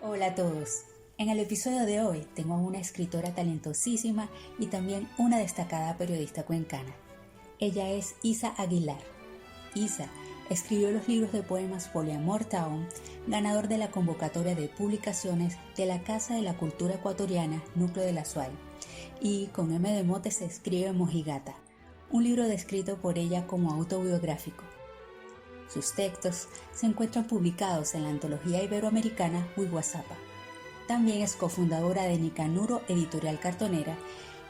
Hola a todos. En el episodio de hoy tengo a una escritora talentosísima y también una destacada periodista cuencana. Ella es Isa Aguilar. Isa escribió los libros de poemas Poliamor Town, ganador de la convocatoria de publicaciones de la Casa de la Cultura Ecuatoriana Núcleo de la SUAY, y con M de mote se escribe Mojigata, un libro descrito por ella como autobiográfico. Sus textos se encuentran publicados en la antología iberoamericana Wiguazapa. También es cofundadora de Nicanuro Editorial Cartonera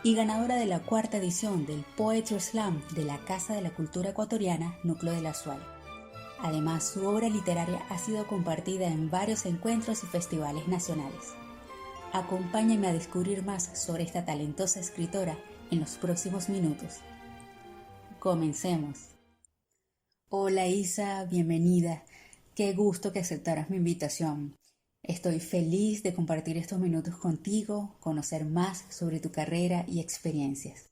y ganadora de la cuarta edición del Poetry Slam de la Casa de la Cultura Ecuatoriana Núcleo de la SUAY. Además, su obra literaria ha sido compartida en varios encuentros y festivales nacionales. Acompáñenme a descubrir más sobre esta talentosa escritora en los próximos minutos. Comencemos. Hola Isa, bienvenida. Qué gusto que aceptaras mi invitación. Estoy feliz de compartir estos minutos contigo, conocer más sobre tu carrera y experiencias.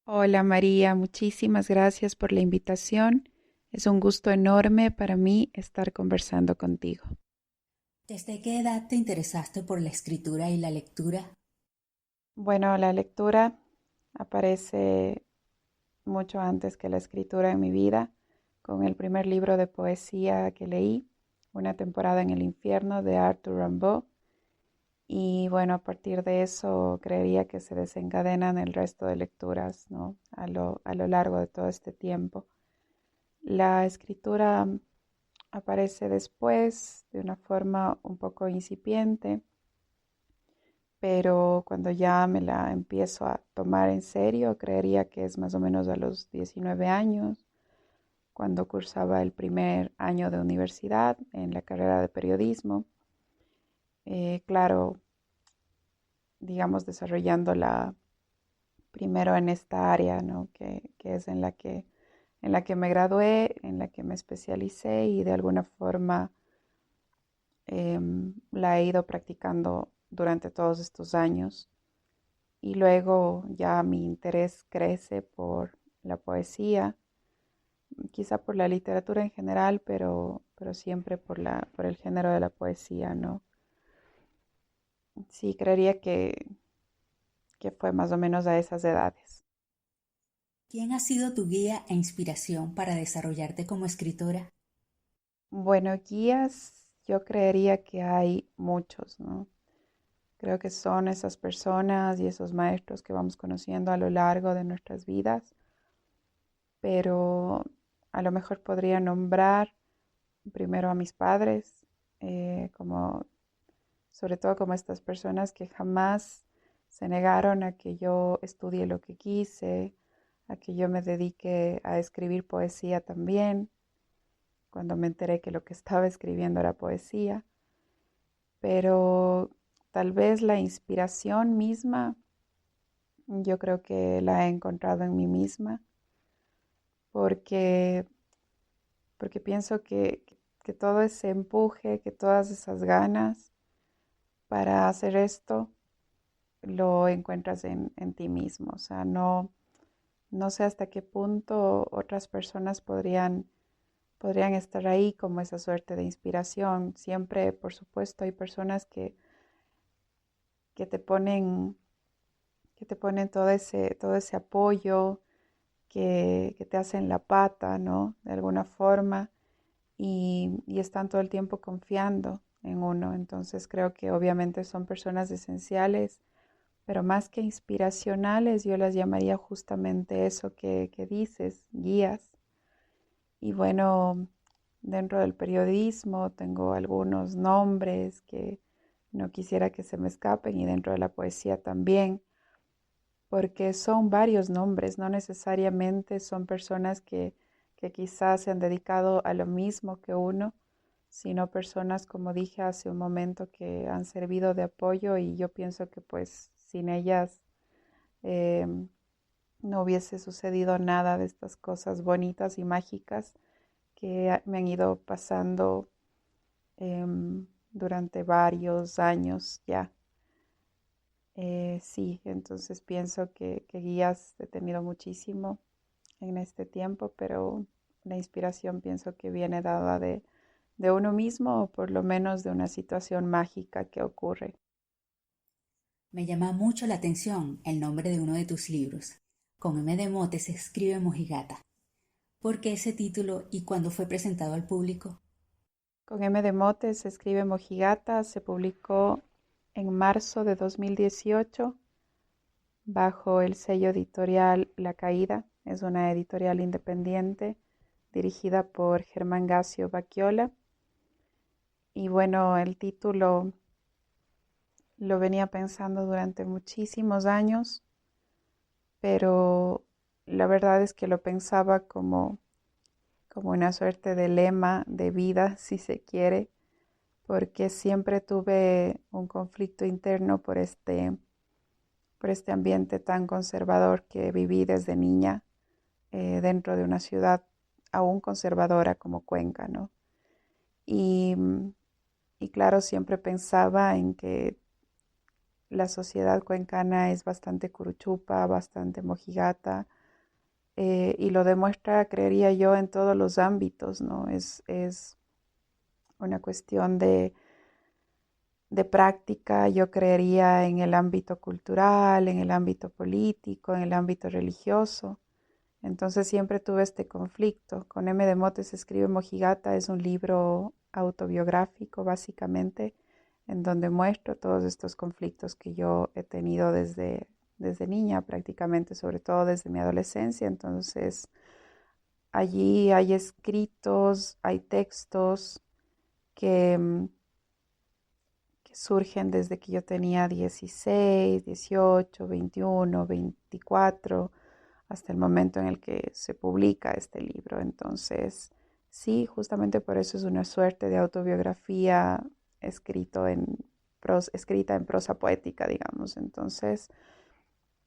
Hola María, muchísimas gracias por la invitación. Es un gusto enorme para mí estar conversando contigo. ¿Desde qué edad te interesaste por la escritura y la lectura? Bueno, la lectura aparece mucho antes que la escritura en mi vida, con el primer libro de poesía que leí, Una temporada en el infierno de Arthur Rimbaud. Y bueno, a partir de eso creería que se desencadenan el resto de lecturas, ¿no? A lo largo de todo este tiempo. La escritura aparece después de una forma un poco incipiente, pero cuando ya me la empiezo a tomar en serio, creería que es más o menos a los 19 años, cuando cursaba el primer año de universidad en la carrera de periodismo. Claro, digamos, desarrollándola primero en esta área, ¿no? que es en la que me gradué, en la que me especialicé y de alguna forma la he ido practicando durante todos estos años. Y luego ya mi interés crece por la poesía, quizá por la literatura en general, pero siempre por el género de la poesía, ¿no? Sí, creería que fue más o menos a esas edades. ¿Quién ha sido tu guía e inspiración para desarrollarte como escritora? Bueno, guías, yo creería que hay muchos, ¿no? Creo que son esas personas y esos maestros que vamos conociendo a lo largo de nuestras vidas, pero a lo mejor podría nombrar primero a mis padres, como sobre todo como estas personas que jamás se negaron a que yo estudie lo que quise, a que yo me dedique a escribir poesía también, cuando me enteré que lo que estaba escribiendo era poesía, pero tal vez la inspiración misma, yo creo que la he encontrado en mí misma, porque, porque pienso que todo ese empuje, que todas esas ganas para hacer esto, lo encuentras en ti mismo. O sea, no sé hasta qué punto otras personas podrían estar ahí como esa suerte de inspiración. Siempre, por supuesto, hay personas que te ponen, que te ponen todo ese apoyo, que te hacen la pata, ¿no? De alguna forma, y están todo el tiempo confiando en uno. Entonces creo que obviamente son personas esenciales, pero más que inspiracionales, yo las llamaría justamente eso que dices, guías. Y bueno, dentro del periodismo tengo algunos nombres que no quisiera que se me escapen, y dentro de la poesía también, porque son varios nombres, no necesariamente son personas que quizás se han dedicado a lo mismo que uno, sino personas, como dije hace un momento, que han servido de apoyo, y yo pienso que pues sin ellas eh, no hubiese sucedido nada de estas cosas bonitas y mágicas que me han ido pasando durante varios años ya. Sí, entonces pienso que guías he tenido muchísimo en este tiempo, pero la inspiración pienso que viene dada de uno mismo o por lo menos de una situación mágica que ocurre. Me llama mucho la atención el nombre de uno de tus libros. Con M de mote se escribe Mojigata. ¿Por qué ese título y cuándo fue presentado al público? Con M de mote se escribe Mojigata, se publicó en marzo de 2018 bajo el sello editorial La Caída. Es una editorial independiente dirigida por Germán Gacio Bacchiola. Y bueno, el título lo venía pensando durante muchísimos años, pero la verdad es que lo pensaba como una suerte de lema de vida, si se quiere, porque siempre tuve un conflicto interno por este ambiente tan conservador que viví desde niña dentro de una ciudad aún conservadora como Cuenca, ¿no? Y, y claro, siempre pensaba en que la sociedad cuencana es bastante curuchupa, bastante mojigata, y lo demuestra, creería yo, en todos los ámbitos, ¿no? Es una cuestión de práctica, yo creería en el ámbito cultural, en el ámbito político, en el ámbito religioso. Entonces siempre tuve este conflicto. Con M de mote se escribe Mojigata, es un libro autobiográfico básicamente, en donde muestro todos estos conflictos que yo he tenido desde niña prácticamente, sobre todo desde mi adolescencia. Entonces allí hay escritos, hay textos que que surgen desde que yo tenía 16, 18, 21, 24, hasta el momento en el que se publica este libro. Entonces, sí, justamente por eso es una suerte de autobiografía escrita en prosa poética, digamos. Entonces,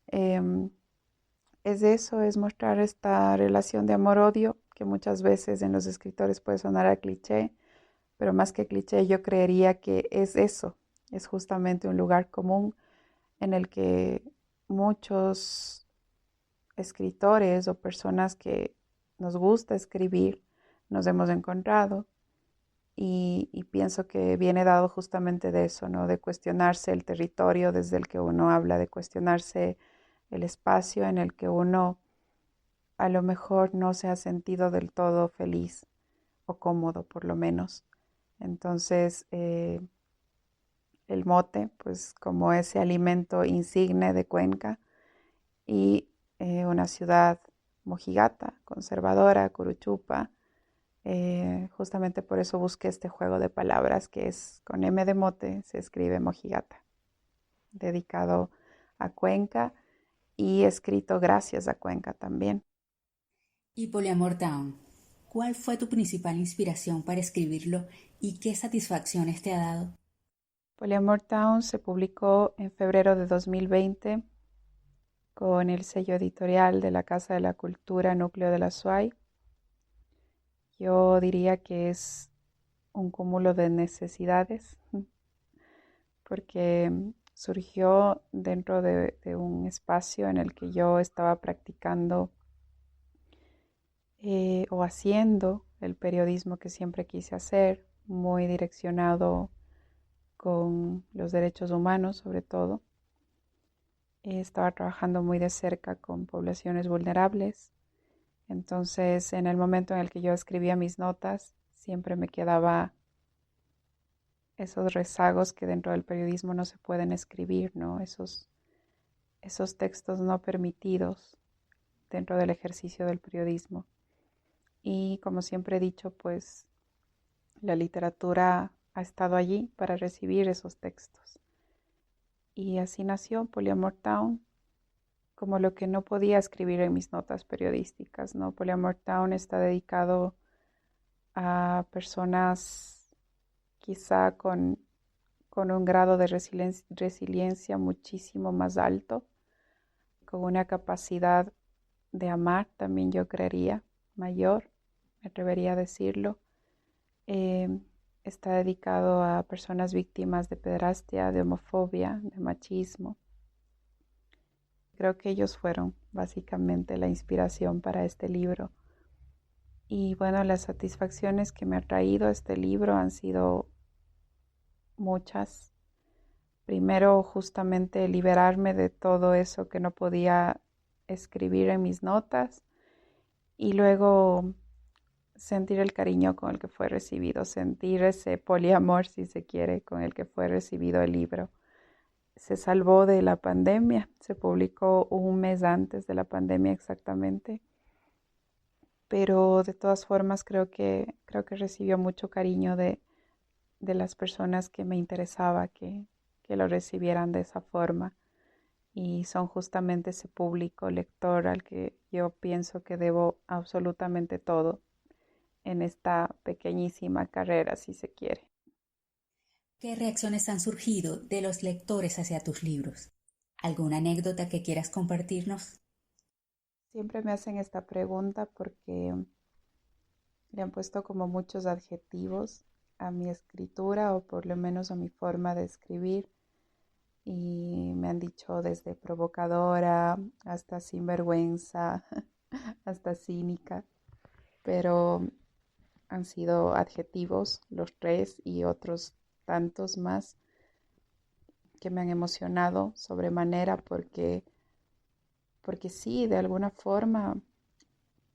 eh, es eso, es mostrar esta relación de amor-odio que muchas veces en los escritores puede sonar a cliché, pero más que cliché yo creería que es eso, es justamente un lugar común en el que muchos escritores o personas que nos gusta escribir nos hemos encontrado y pienso que viene dado justamente de eso, ¿no? De cuestionarse el territorio desde el que uno habla, de cuestionarse el espacio en el que uno a lo mejor no se ha sentido del todo feliz o cómodo por lo menos. Entonces, el mote, pues como ese alimento insigne de Cuenca y una ciudad mojigata, conservadora, curuchupa. Justamente por eso busqué este juego de palabras que es con M de mote, se escribe Mojigata, dedicado a Cuenca y escrito gracias a Cuenca también. Y Polyamor Town, ¿cuál fue tu principal inspiración para escribirlo y qué satisfacciones te ha dado? Polyamor Town se publicó en febrero de 2020 con el sello editorial de la Casa de la Cultura Núcleo de la SUAY. Yo diría que es un cúmulo de necesidades porque surgió dentro de un espacio en el que yo estaba practicando o haciendo el periodismo que siempre quise hacer, muy direccionado con los derechos humanos sobre todo. Estaba trabajando muy de cerca con poblaciones vulnerables. Entonces, en el momento en el que yo escribía mis notas, siempre me quedaba esos rezagos que dentro del periodismo no se pueden escribir, ¿no? Esos textos no permitidos dentro del ejercicio del periodismo. Y como siempre he dicho, pues la literatura ha estado allí para recibir esos textos. Y así nació Polyamor Town, como lo que no podía escribir en mis notas periodísticas, ¿no? Polyamor Town está dedicado a personas quizá con un grado de resiliencia muchísimo más alto, con una capacidad de amar también yo creería mayor, me atrevería a decirlo. Eh, Está dedicado a personas víctimas de pederastia, de homofobia, de machismo. Creo que ellos fueron básicamente la inspiración para este libro. Y bueno, las satisfacciones que me ha traído este libro han sido muchas. Primero, justamente liberarme de todo eso que no podía escribir en mis notas y luego sentir el cariño con el que fue recibido, sentir ese poliamor, si se quiere, con el que fue recibido el libro. Se salvó de la pandemia, se publicó un mes antes de la pandemia exactamente, pero de todas formas creo que recibió mucho cariño de las personas que me interesaba que lo recibieran de esa forma. Y son justamente ese público lector al que yo pienso que debo absolutamente todo en esta pequeñísima carrera, si se quiere. ¿Qué reacciones han surgido de los lectores hacia tus libros? ¿Alguna anécdota que quieras compartirnos? Siempre me hacen esta pregunta porque le han puesto como muchos adjetivos a mi escritura o por lo menos a mi forma de escribir y me han dicho desde provocadora hasta sinvergüenza, hasta cínica, pero han sido adjetivos los tres y otros tantos más que me han emocionado sobremanera porque sí, de alguna forma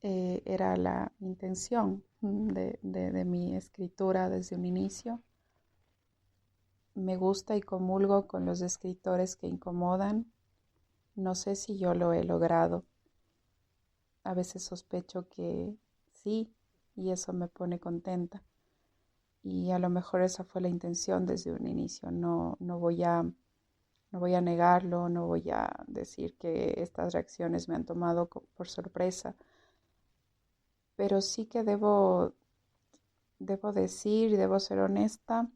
era la intención de mi escritura desde un inicio. Me gusta y comulgo con los escritores que incomodan. No sé si yo lo he logrado. A veces sospecho que sí, y eso me pone contenta. Y a lo mejor esa fue la intención desde un inicio. No voy a negarlo, no voy a decir que estas reacciones me han tomado por sorpresa, pero sí que debo decir y debo ser honesta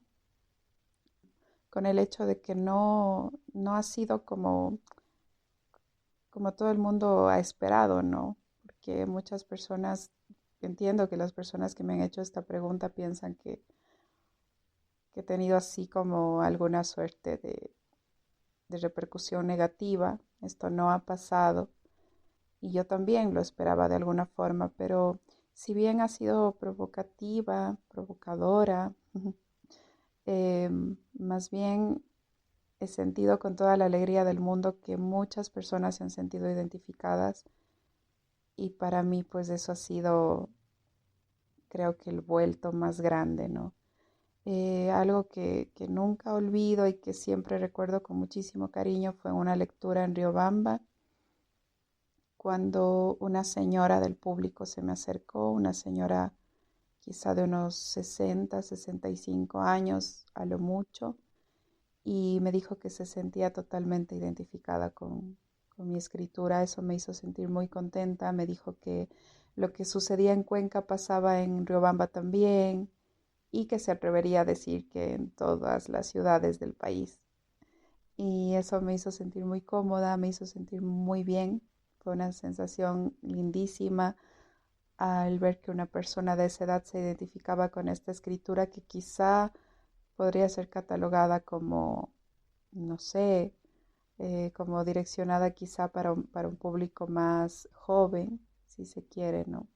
con el hecho de que no ha sido como todo el mundo ha esperado, ¿no? Porque muchas personas, entiendo que las personas que me han hecho esta pregunta piensan que he tenido así como alguna suerte de repercusión negativa. Esto no ha pasado y yo también lo esperaba de alguna forma, pero si bien ha sido provocativa, provocadora, más bien he sentido con toda la alegría del mundo que muchas personas se han sentido identificadas y para mí pues eso ha sido creo que el vuelto más grande, ¿no? Algo que nunca olvido y que siempre recuerdo con muchísimo cariño fue una lectura en Riobamba cuando una señora del público se me acercó, una señora quizá de unos 60, 65 años a lo mucho, y me dijo que se sentía totalmente identificada con mi escritura. Eso me hizo sentir muy contenta. Me dijo que lo que sucedía en Cuenca pasaba en Riobamba también y que se atrevería a decir que en todas las ciudades del país. Y eso me hizo sentir muy cómoda, me hizo sentir muy bien. Fue una sensación lindísima al ver que una persona de esa edad se identificaba con esta escritura que quizá podría ser catalogada como, no sé, como direccionada quizá para un público más joven, si se quiere, ¿no?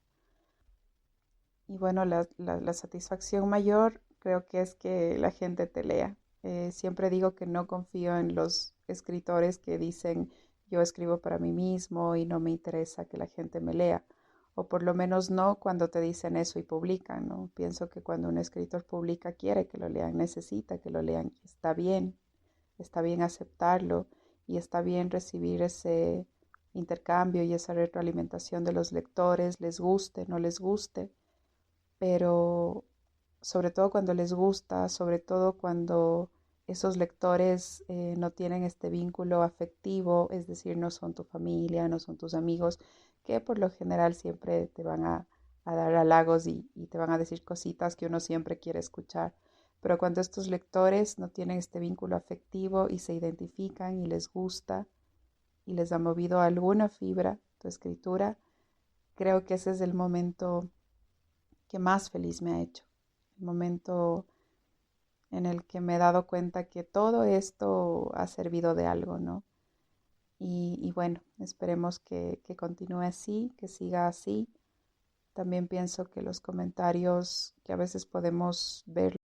Y bueno, la satisfacción mayor creo que es que la gente te lea. Siempre digo que no confío en los escritores que dicen yo escribo para mí mismo y no me interesa que la gente me lea. O por lo menos no cuando te dicen eso y publican, ¿no? Pienso que cuando un escritor publica quiere que lo lean, necesita que lo lean. Está bien aceptarlo y está bien recibir ese intercambio y esa retroalimentación de los lectores, les guste, no les guste, pero sobre todo cuando les gusta, sobre todo cuando esos lectores no tienen este vínculo afectivo, es decir, no son tu familia, no son tus amigos, que por lo general siempre te van a dar halagos y te van a decir cositas que uno siempre quiere escuchar. Pero cuando estos lectores no tienen este vínculo afectivo y se identifican y les gusta y les ha movido alguna fibra tu escritura, creo que ese es el momento que más feliz me ha hecho. El momento en el que me he dado cuenta que todo esto ha servido de algo, ¿no? Y bueno, esperemos que continúe así, que siga así, También pienso que los comentarios que a veces podemos ver